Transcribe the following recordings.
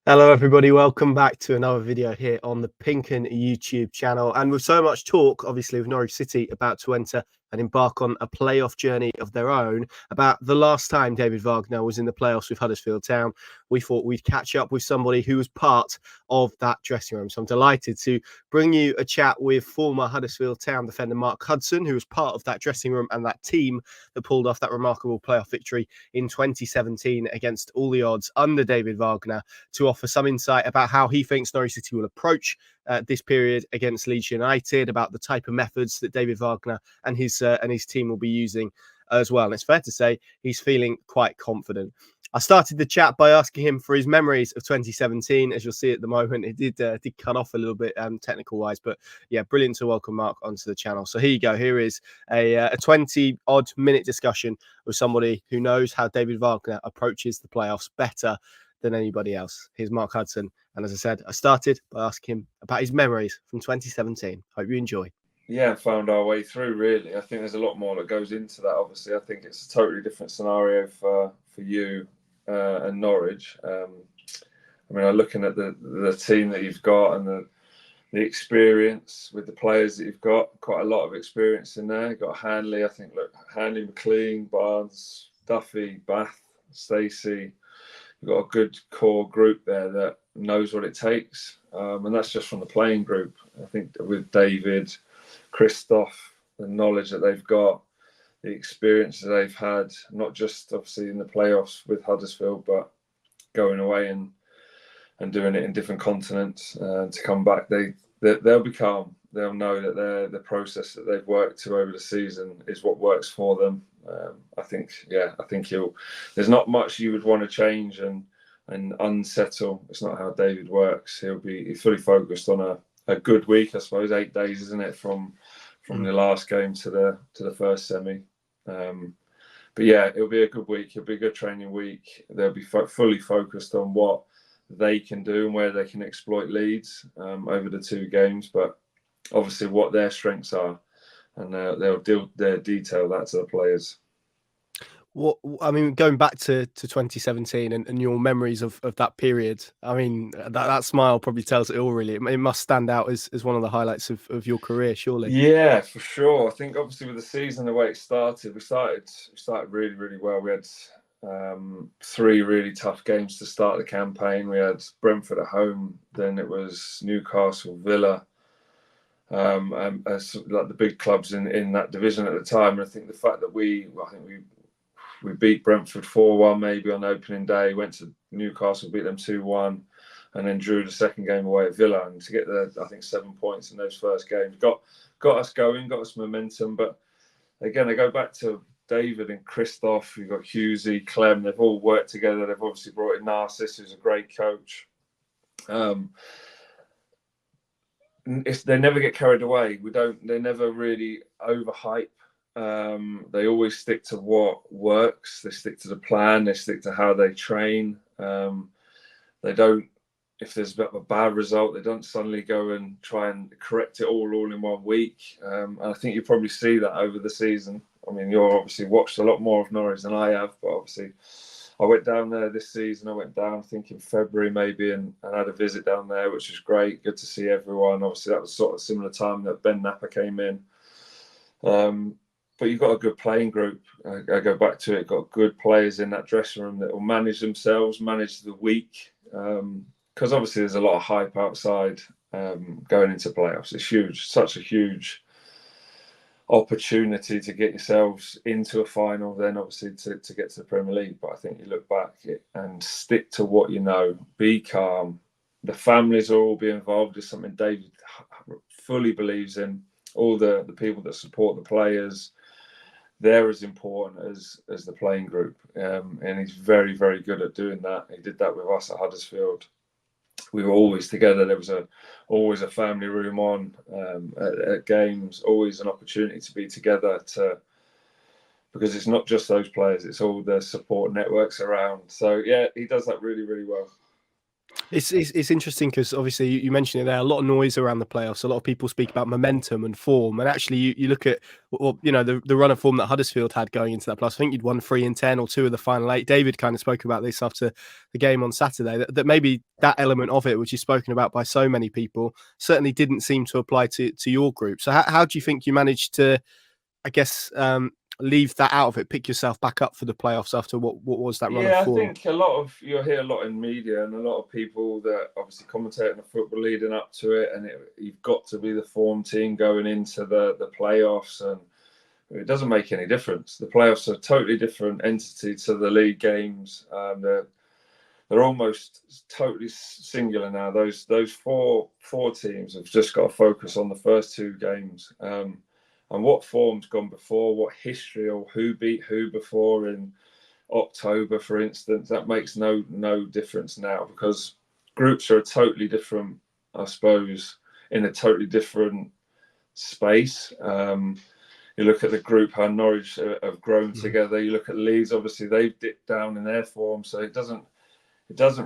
Hello, everybody. Welcome back to another video here on the Pinken YouTube channel. And with so much talk, obviously, with Norwich City about to enter and embark on a playoff journey of their own, about the last time David Wagner was in the playoffs with Huddersfield Town, we thought we'd catch up with somebody who was part of that dressing room. So I'm delighted to bring you a chat with former Huddersfield Town defender Mark Hudson, who was part of that dressing room and that team that pulled off that remarkable playoff victory in 2017 against all the odds under David Wagner, to offer some insight about how he thinks Norwich City will approach this period against Leeds United, about the type of methods that David Wagner and his team will be using as well. And it's fair to say he's feeling quite confident. I started the chat by asking him for his memories of 2017. As you'll see at the moment, it did cut off a little bit technical wise, but yeah, brilliant to welcome Mark onto the channel. So here you go. Here is a 20 odd minute discussion with somebody who knows how David Wagner approaches the playoffs better than anybody else. Here's Mark Hudson. And as I said, I started by asking him about his memories from 2017. Hope you enjoy. Yeah, found our way through, really. I think there's a lot more that goes into that, obviously. I think it's a totally different scenario for you and Norwich. I'm looking at the team that you've got and the experience with the players that you've got, quite a lot of experience in there. You've got Hanley, Hanley, McLean, Barnes, Duffy, Bath, Stacey. You've got a good core group there that knows what it takes. And that's just from the playing group. I think with David, Christoph, the knowledge that they've got, the experience that they've had, not just obviously in the playoffs with Huddersfield, but going away and doing it in different continents to come back, they'll be calm. They'll know that the process that they've worked to over the season is what works for them. I think there's not much you would want to change and unsettle. It's not how David works. He's fully focused on a good week, I suppose. 8 days, isn't it, from the last game to the first semi. But yeah, it'll be a good week. It'll be a good training week. They'll be fully focused on what they can do and where they can exploit Leeds over the 2 games, but obviously what their strengths are, and they'll detail that to the players. What I mean, going back to 2017 and your memories of that period, I mean, that smile probably tells it all, really. It must stand out as one of the highlights of your career, surely. Yeah, for sure. I think obviously with the season, the way it started, we started really, really well. We had 3 really tough games to start the campaign. We had Brentford at home, then it was Newcastle, Villa, as like the big clubs in that division at the time. And I think the fact that we beat Brentford 4-1 maybe on opening day, went to Newcastle, beat them 2-1, and then drew the second game away at Villa. And to get I think 7 points in those first games got us going, got us momentum. But again, I go back to David and Christoph. You've got Hughesy, Clem. They've all worked together. They've obviously brought in Narcis, who's a great coach. They never get carried away. They never really overhype. They always stick to what works. They stick to the plan. They stick to how they train. They don't, if there's a bad result, they don't suddenly go and try and correct it all in 1 week. And I think you probably see that over the season. I mean, you're obviously watched a lot more of Norwich than I have, but obviously I went down there this season. I went down, I think in February maybe, and had a visit down there, which was great. Good to see everyone. Obviously, that was sort of similar time that Ben Napper came in. But you've got a good playing group. I go back to it. Got good players in that dressing room that will manage themselves, manage the week. Because obviously there's a lot of hype outside going into playoffs. It's huge, such a huge opportunity to get yourselves into a final, then obviously to get to the Premier League. But I think you look back and stick to what you know. Be calm. The families will all be involved. It's something David fully believes in. All the people that support the players, they're as important as the playing group. And he's very, very good at doing that. He did that with us at Huddersfield. We were always together. There was always a family room on at games, always an opportunity to be together because it's not just those players, it's all the support networks around. So yeah, he does that really, really well. It's interesting because obviously you mentioned it there, a lot of noise around the playoffs. A lot of people speak about momentum and form, and actually you look at, well, you know, the run of form that Huddersfield had going into that plus. I think you'd won 3 in 10 or 2 of the final 8. David kind of spoke about this after the game on Saturday, that maybe that element of it, which is spoken about by so many people, certainly didn't seem to apply to your group. So how do you think you managed to, I guess, leave that out of it, pick yourself back up for the playoffs after what was that run of Yeah, I form? think you'll hear a lot in media and a lot of people that obviously commentating the football leading up to it, and you've got to be the form team going into the playoffs, and it doesn't make any difference. The playoffs are a totally different entity to the league games. They're almost totally singular now. Those four teams have just got to focus on the first 2 games. And what form's gone before, what history or who beat who before in October, for instance, that makes no difference now, because groups are a totally different, I suppose, in a totally different space. You look at the group, how Norwich have grown together. You look at Leeds, obviously they've dipped down in their form, so it doesn't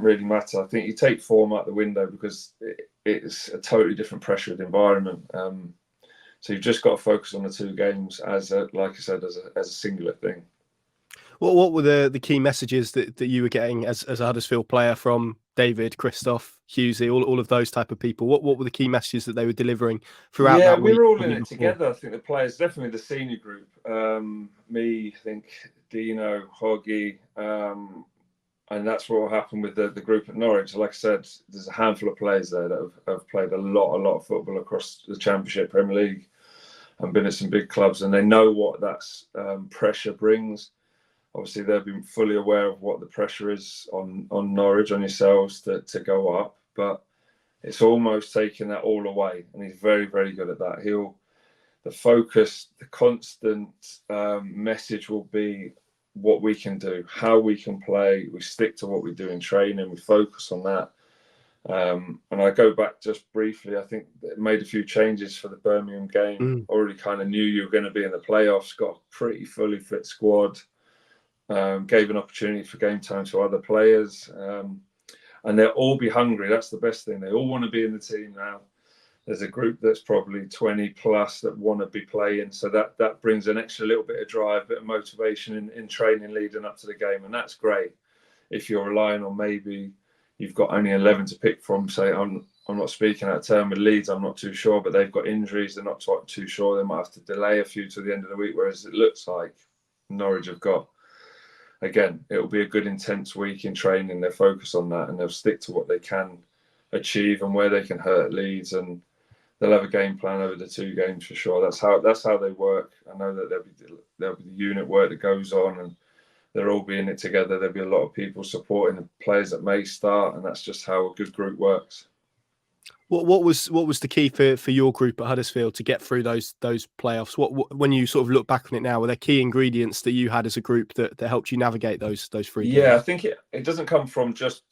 really matter. I think you take form out the window because it's a totally different pressured environment. So you've just got to focus on the 2 games like I said, as a singular thing. What were the key messages that you were getting as a Huddersfield player from David, Christoph, Hughesy, all of those type of people? What were the key messages that they were delivering throughout Yeah, that we week? were all The in week it before? together. I think the players, definitely the senior group. Me, I think Dino, Hoggy, and that's what happened with the group at Norwich. Like I said, there's a handful of players there that have played a lot of football across the Championship, Premier League, and been at some big clubs, and they know what that pressure brings. Obviously, they've been fully aware of what the pressure is on Norwich, on yourselves to go up, but it's almost taking that all away, and he's very, very good at that. The focus, the constant message will be what we can do, how we can play. We stick to what we do in training. We focus on that. And I go back just briefly. I think it made a few changes for the Birmingham game. Already kind of knew you were going to be in the playoffs. Got a pretty fully fit squad. Gave an opportunity for game time to other players. And they'll all be hungry. That's the best thing. They all want to be in the team now. There's a group that's probably 20 plus that want to be playing. So that brings an extra little bit of drive, a bit of motivation in training leading up to the game. And that's great. If you're relying on maybe you've got only 11 to pick from, say, I'm not speaking out of turn with Leeds, I'm not too sure, but they've got injuries, they're not too sure. They might have to delay a few to the end of the week, whereas it looks like Norwich have got, again, it'll be a good intense week in training. They'll focus on that and they'll stick to what they can achieve and where they can hurt Leeds, and they'll have a game plan over the 2 games for sure. That's how they work. I know that there'll be the unit work that goes on, and they're all being it together. There'll be a lot of people supporting the players that may start, and that's just how a good group works. What was the key for your group at Huddersfield to get through those playoffs? What when you sort of look back on it now, were there key ingredients that you had as a group that helped you navigate those 3 games? Yeah, I think it doesn't come from just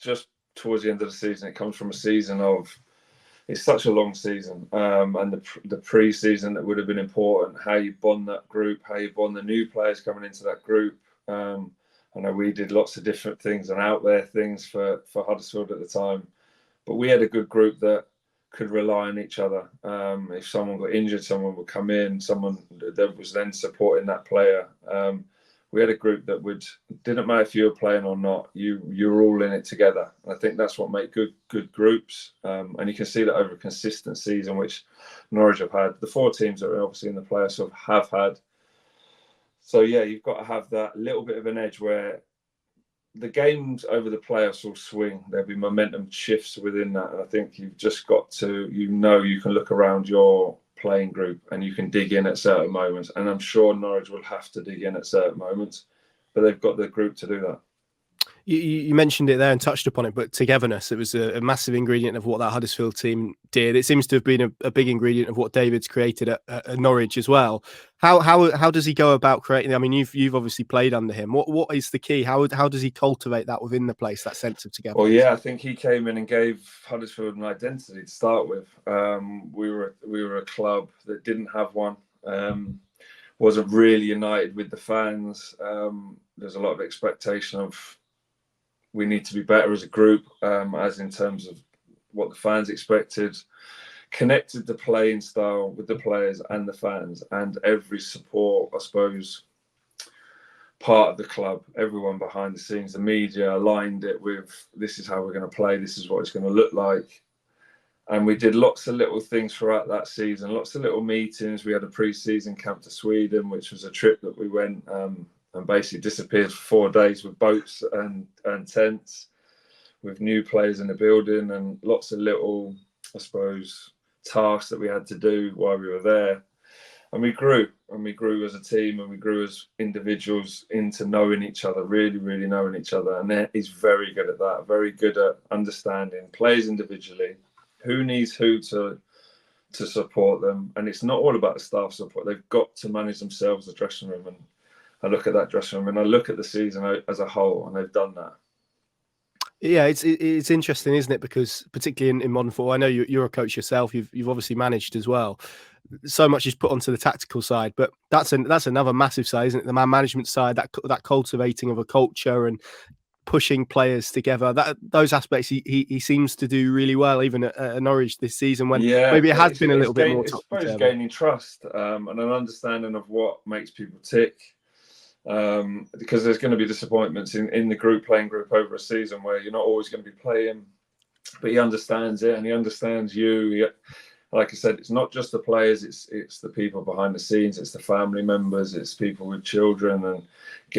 towards the end of the season. It comes from a season of, it's such a long season, and the pre-season that would have been important. How you bond that group, how you bond the new players coming into that group. I know we did lots of different things and out there things for Huddersfield at the time, but we had a good group that could rely on each other. If someone got injured, someone would come in, someone that was then supporting that player. We had a group that didn't matter if you were playing or not, you were all in it together. And I think that's what makes good groups. And you can see that over a consistent season, which Norwich have had. The 4 teams that are obviously in the playoffs have had. So yeah, you've got to have that little bit of an edge where the games over the playoffs will swing. There'll be momentum shifts within that. And I think you've just got to, you can look around your playing group and you can dig in at certain moments. And I'm sure Norwich will have to dig in at certain moments, but they've got the group to do that. You mentioned it there and touched upon it, but togetherness, it was a massive ingredient of what that Huddersfield team did. It seems to have been a big ingredient of what David's created at Norwich as well. How does he go about creating? I mean, you've obviously played under him. What is the key? How does he cultivate that within the place, that sense of togetherness? Well, yeah, I think he came in and gave Huddersfield an identity to start with. We were a club that didn't have one. Wasn't really united with the fans. There's a lot of expectation of we need to be better as a group, as in terms of what the fans expected, connected the playing style with the players and the fans and every support, I suppose, part of the club, everyone behind the scenes, the media aligned it with, this is how we're going to play, this is what it's going to look like. And we did lots of little things throughout that season, lots of little meetings. We had a pre-season camp to Sweden, which was a trip that we went and basically disappeared for 4 days with boats and tents, with new players in the building, and lots of little, I suppose, tasks that we had to do while we were there. And we grew as a team, and we grew as individuals into knowing each other, really, really knowing each other. And he's very good at that, very good at understanding players individually, who needs who to support them. And it's not all about the staff support. They've got to manage themselves, the dressing room. And I look at that dressing room and I look at the season as a whole, and they've done that. Yeah, it's interesting, isn't it? Because particularly in modern football, I know you're a coach yourself. You've obviously managed as well. So much is put onto the tactical side, but that's another massive side, isn't it? The man management side, that cultivating of a culture and pushing players together. Those aspects he seems to do really well, even at Norwich this season, when maybe it has been a little bit more topsy-turvy. It's gaining trust and an understanding of what makes people tick. Because there's going to be disappointments in the playing group over a season where you're not always going to be playing, but he understands it and he understands you. Like I said, it's not just the players, it's the people behind the scenes, it's the family members, it's people with children, and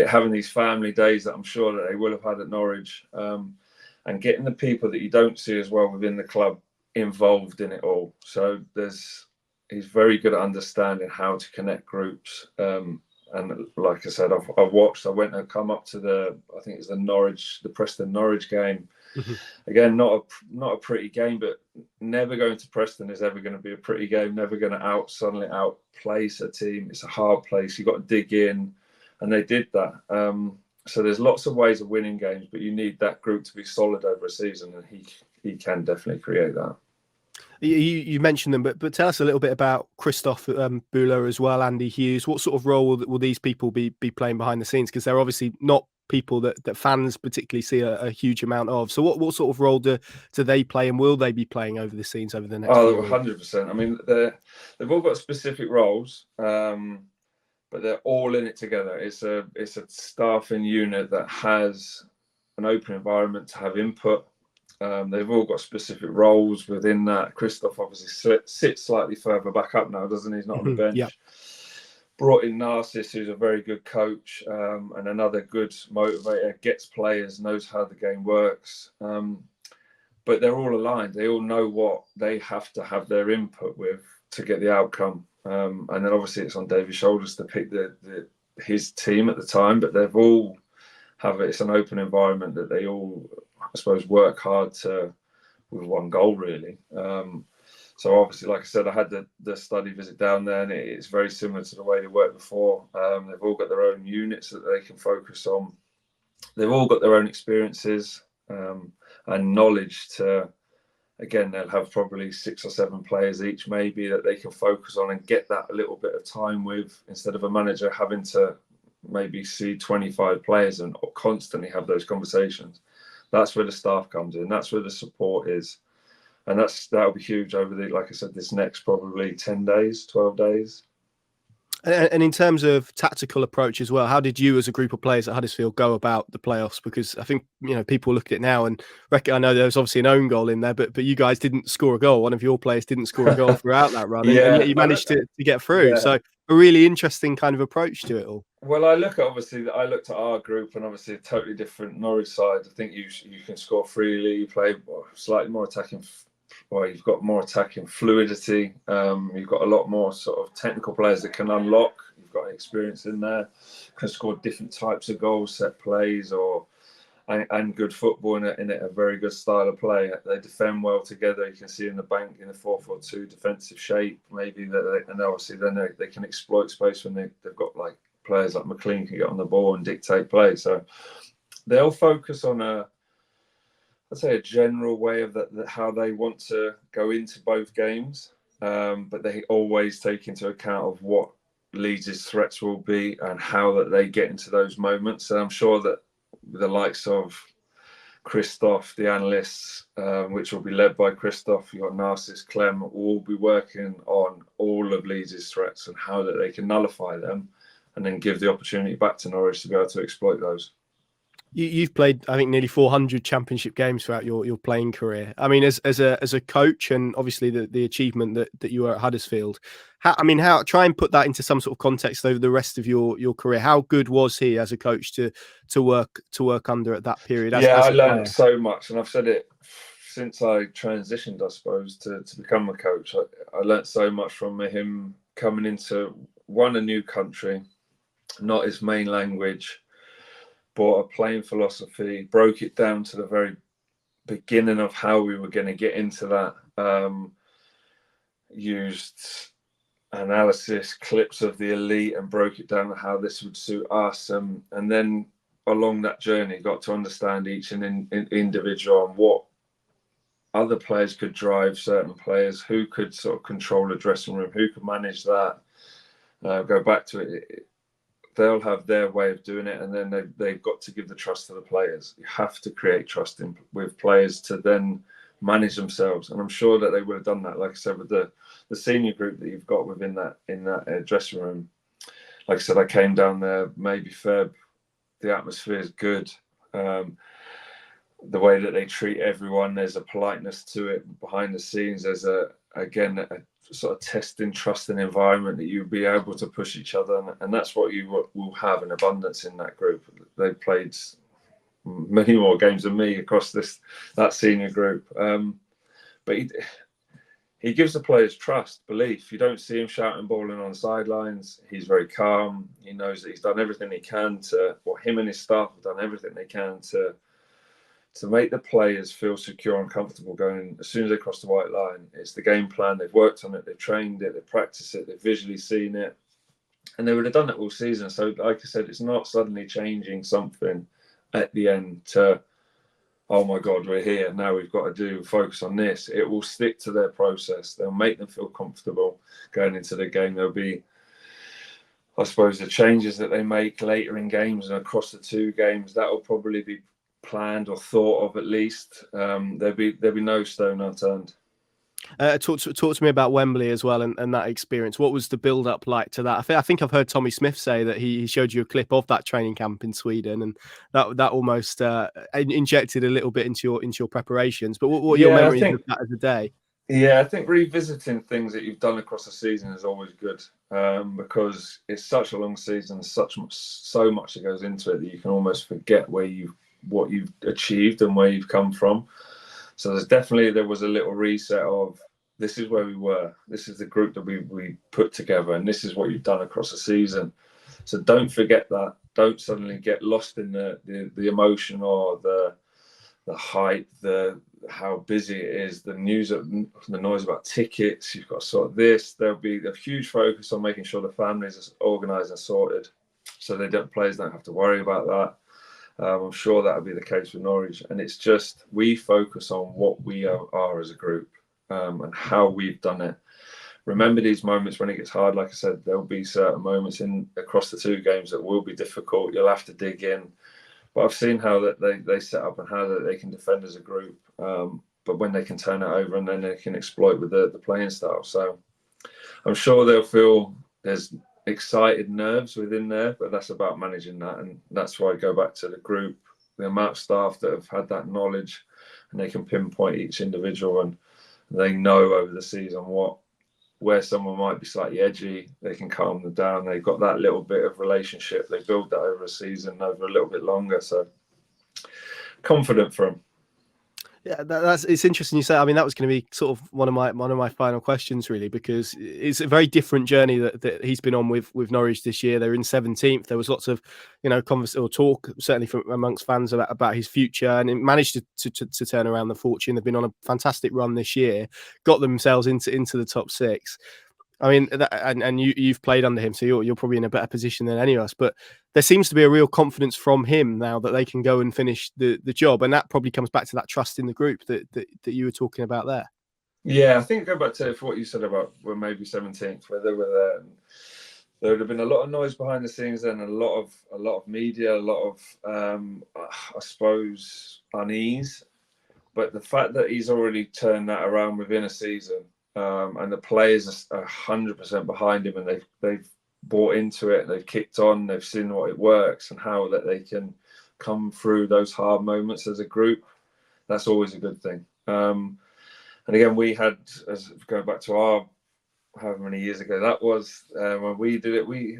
having these family days that I'm sure that they will have had at Norwich, and getting the people that you don't see as well within the club involved in it all. So he's very good at understanding how to connect groups. And like I said, I've watched. I went and come up to I think it's the Preston Norwich game. Mm-hmm. Again, not a pretty game, but never going to Preston is ever going to be a pretty game. Never going to suddenly outplace a team. It's a hard place. You've got to dig in, and they did that. So there's lots of ways of winning games, but you need that group to be solid over a season, and he can definitely create that. You mentioned them, but tell us a little bit about Christoph Bühler as well, Andy Hughes. What sort of role will these people be playing behind the scenes? Because they're obviously not people that fans particularly see a huge amount of. So what sort of role do they play, and will they be playing over the scenes over the next few weeks? 100%. I mean, they've all got specific roles, but they're all in it together. It's a staffing unit that has an open environment to have input. They've all got specific roles within that. Christoph obviously sits slightly further back up now, doesn't he? He's not on the bench. Yep. Brought in Narcis, who's a very good coach and another good motivator, gets players, knows how the game works. But they're all aligned. They all know what they have to have their input with to get the outcome. And then obviously it's on David's shoulders to pick his team at the time, but they've all it's an open environment that they all, I suppose, work hard with one goal, really. So obviously, like I said, I had the study visit down there, and it's very similar to the way they worked before. They've all got their own units that they can focus on. They've all got their own experiences and knowledge again, they'll have probably 6 or 7 players each, maybe, that they can focus on and get that a little bit of time with, instead of a manager having to maybe see 25 players and constantly have those conversations. That's where the staff comes in. That's where the support is. And that'll be huge over like I said, this next probably 10 days, 12 days. And in terms of tactical approach as well, how did you as a group of players at Huddersfield go about the playoffs? Because I think, people look at it now and reckon, I know there was obviously an own goal in there, but you guys didn't score a goal. One of your players didn't score a goal throughout that run, and yet you managed to get through. Yeah. So a really interesting kind of approach to it all. Well, I looked at our group, and obviously a totally different Norwich side. I think you can score freely, you play slightly more attacking. Well, you've got more attacking fluidity. You've got a lot more sort of technical players that can unlock. You've got experience in there, can score different types of goals, set plays, and good football in a very good style of play. They defend well together. You can see in the bank in a 4-4-2 defensive shape, maybe and obviously then they can exploit space when they've got like players like McLean can get on the ball and dictate play. So they'll focus on I'd say a general way of how they want to go into both games, but they always take into account of what Leeds' threats will be and how that they get into those moments. And I'm sure that the likes of Christoph, the analysts, which will be led by Christoph. You've got Narcissus, Clem, will all be working on all of Leeds' threats and how that they can nullify them, and then give the opportunity back to Norwich to be able to exploit those. You've played, I think, nearly 400 championship games throughout your playing career. I mean, as a coach, and obviously the achievement that you were at Huddersfield, how try and put that into some sort of context over the rest of your career. How good was he as a coach to work under at that period? I learned so much, and I've said it since I transitioned, I suppose, to become a coach. I learned so much from him coming into a new country, not his main language. Brought a playing philosophy, broke it down to the very beginning of how we were going to get into that. Used analysis, clips of the elite, and broke it down to how this would suit us. And then along that journey, got to understand each individual and what other players could drive certain players, who could sort of control a dressing room, who could manage that. Go back to it. They'll have their way of doing it, and then they've got to give the trust to the players. You have to create trust with players to then manage themselves, and I'm sure that they would have done that. Like I said, with the senior group that you've got within that dressing room. Like I said, I came down there maybe Feb. The atmosphere is good. The way that they treat everyone, there's a politeness to it. Behind the scenes, there's a sort of testing, trusting environment that you'll be able to push each other, and that's what you will have in abundance in that group. They played many more games than me across that senior group, but he gives the players trust, belief. You don't see him shouting, bawling on the sidelines. He's very calm. He knows that he's done everything he can him and his staff have done everything they can to make the players feel secure and comfortable going in. As soon as they cross the white line, it's the game plan. They've worked on it, they've trained it, they've practiced it, they've visually seen it. And they would have done it all season. So like I said, it's not suddenly changing something at the end to, oh my God, we're here. Now we've got to focus on this. It will stick to their process. They'll make them feel comfortable going into the game. There'll be, I suppose, the changes that they make later in games and across the two games, that will probably be planned or thought of at least. There'll be no stone unturned. Talk to me about Wembley as well, and that experience. What was the build up like to that? I think I've heard Tommy Smith say that he showed you a clip of that training camp in Sweden, and that almost injected a little bit into your preparations. But what are your memories of that as a day? Yeah, I think revisiting things that you've done across a season is always good, because it's such a long season, so much that goes into it that you can almost forget what you've achieved and where you've come from. So there was a little reset of, this is where we were, this is the group that we put together, and this is what you've done across the season. So don't forget that. Don't suddenly get lost in the emotion or the hype, how busy it is, the noise about tickets. You've got to sort this. There'll be a huge focus on making sure the families are organised and sorted, so players don't have to worry about that. I'm sure that'll be the case with Norwich, and it's just, we focus on what we are as a group, and how we've done it. Remember these moments when it gets hard. Like I said, there'll be certain moments across the two games that will be difficult. You'll have to dig in, but I've seen how that they set up and how that they can defend as a group. But when they can turn it over, and then they can exploit with the playing style. So I'm sure they'll feel there's excited nerves within there, but that's about managing that. And that's why I go back to the group, the amount of staff that have had that knowledge, and they can pinpoint each individual, and they know over the season where someone might be slightly edgy, they can calm them down. They've got that little bit of relationship. They build that over a season, over a little bit longer. So confident for them. Yeah, it's interesting you say. I mean, that was going to be sort of one of my final questions, really, because it's a very different journey that he's been on with Norwich this year. They're in 17th. There was lots of talk, certainly from amongst fans, about his future, and it managed to turn around the fortune. They've been on a fantastic run this year, got themselves into the top six. I mean, and you've played under him, so you're probably in a better position than any of us. But there seems to be a real confidence from him now that they can go and finish the job, and that probably comes back to that trust in the group that you were talking about there. Yeah, I think go back to what you said about we're maybe 17th, where they were there. And there would have been a lot of noise behind the scenes then, a lot of media, a lot of I suppose unease. But the fact that he's already turned that around within a season, and the players are 100% behind him, and they've bought into it, they've kicked on, they've seen what it works and how that they can come through those hard moments as a group. That's always a good thing. And again, we had, as going back to our however many years ago that was, when we did it, we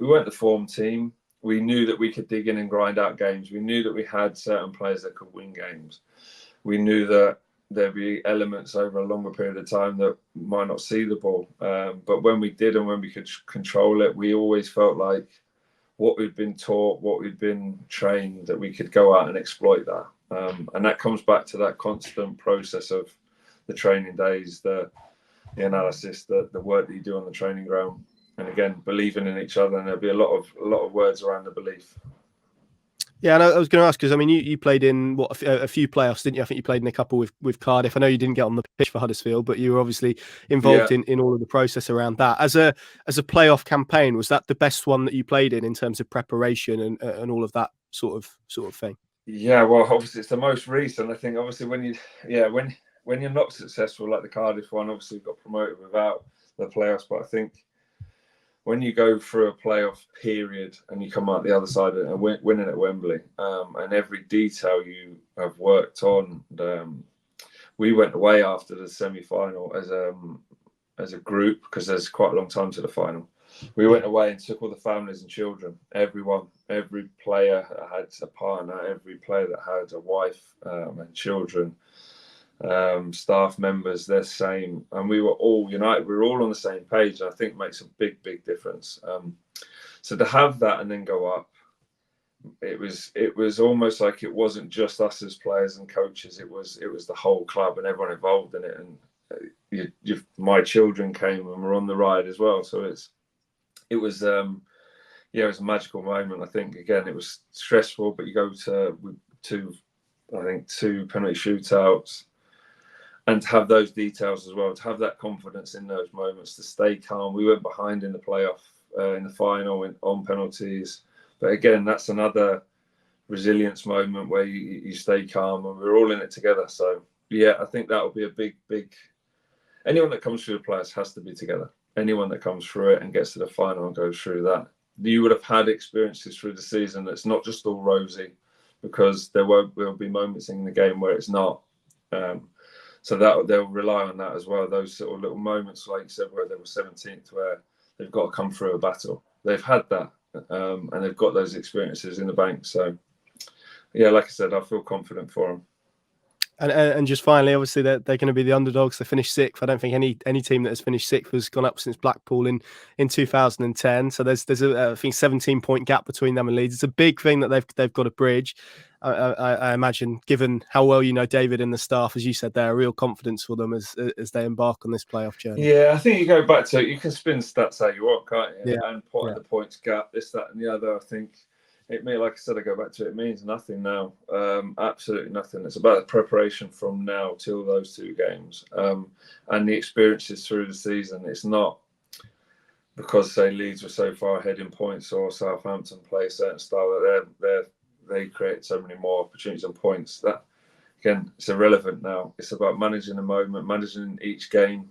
weren't the form team. We knew that we could dig in and grind out games. We knew that we had certain players that could win games. We knew that there'd be elements over a longer period of time that might not see the ball. But when we did and when we could control it, we always felt like what we'd been taught, what we'd been trained, that we could go out and exploit that. And that comes back to that constant process of the training days, the analysis, the work that you do on the training ground. And again, believing in each other, and there'll be a lot of words around the belief. Yeah, and I was going to ask, because I mean, you played in a few playoffs, didn't you? I think you played in a couple with Cardiff. I know you didn't get on the pitch for Huddersfield, but you were obviously involved in all of the process around that. As a playoff campaign, was that the best one that you played in terms of preparation and all of that sort of thing? Yeah, well, obviously it's the most recent. I think obviously when you're not successful, like the Cardiff one, obviously you got promoted without the playoffs. But I think when you go through a playoff period and you come out the other side and winning at Wembley, and every detail you have worked on, we went away after the semi-final as a group, because there's quite a long time to the final. We went away and took all the families and children, everyone, every player that had a partner, every player that had a wife and children, staff members, they're same, and we were all united. We were all on the same page, and I think makes a big difference. So to have that and then go up, it was almost like it wasn't just us as players and coaches. It was the whole club and everyone involved in it. And my children came and were on the ride as well. So it was a magical moment. I think again it was stressful, but you go to two penalty shootouts. And to have those details as well, to have that confidence in those moments, to stay calm. We went behind in the playoff, in the final, on penalties. But again, that's another resilience moment where you stay calm, and we're all in it together. So, yeah, I think that will be a big... Anyone that comes through the playoffs has to be together. Anyone that comes through it and gets to the final and goes through that. You would have had experiences through the season that's not just all rosy, because there will be moments in the game where it's not. So that they'll rely on that as well. Those sort of little moments, like you said, where they were 17th, where they've got to come through a battle. They've had that, and they've got those experiences in the bank. So, yeah, like I said, I feel confident for them. And just finally, obviously, they're going to be the underdogs. They finished sixth. I don't think any team that has finished sixth has gone up since Blackpool in 2010. So there's a I think 17-point gap between them and Leeds. It's a big thing that they've got to bridge. I imagine, given how well you know David and the staff, as you said, there, a real confidence for them as they embark on this playoff journey. Yeah, I think you go back to it. You can spin stats how you want, can't you? Yeah. And point the points gap, this, that, and the other. I think like I said, I go back to it. It means nothing now. Absolutely nothing. It's about the preparation from now till those two games, and the experiences through the season. It's not because, say, Leeds were so far ahead in points or Southampton play a certain style that they create so many more opportunities and points. That, again, it's irrelevant now. It's about managing the moment, managing each game.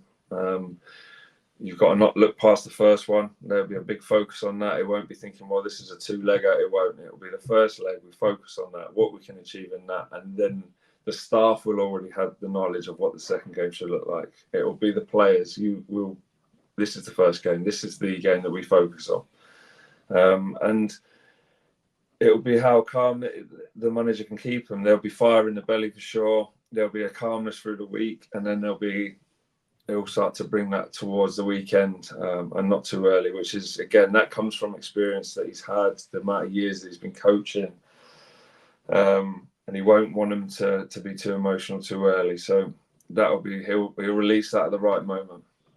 You've got to not look past the first one. There'll be a big focus on that. It won't be thinking, well, this is a two-legger. It won't. It'll be the first leg. We focus on that, what we can achieve in that. And then the staff will already have the knowledge of what the second game should look like. It will be the players. This is the first game. This is the game that we focus on. And it'll be how calm the manager can keep them. There'll be fire in the belly for sure. There'll be a calmness through the week. And then they'll start to bring that towards the weekend, and not too early, which is, again, that comes from experience that he's had, the amount of years that he's been coaching. And he won't want them to be too emotional too early. So he'll release that at the right moment.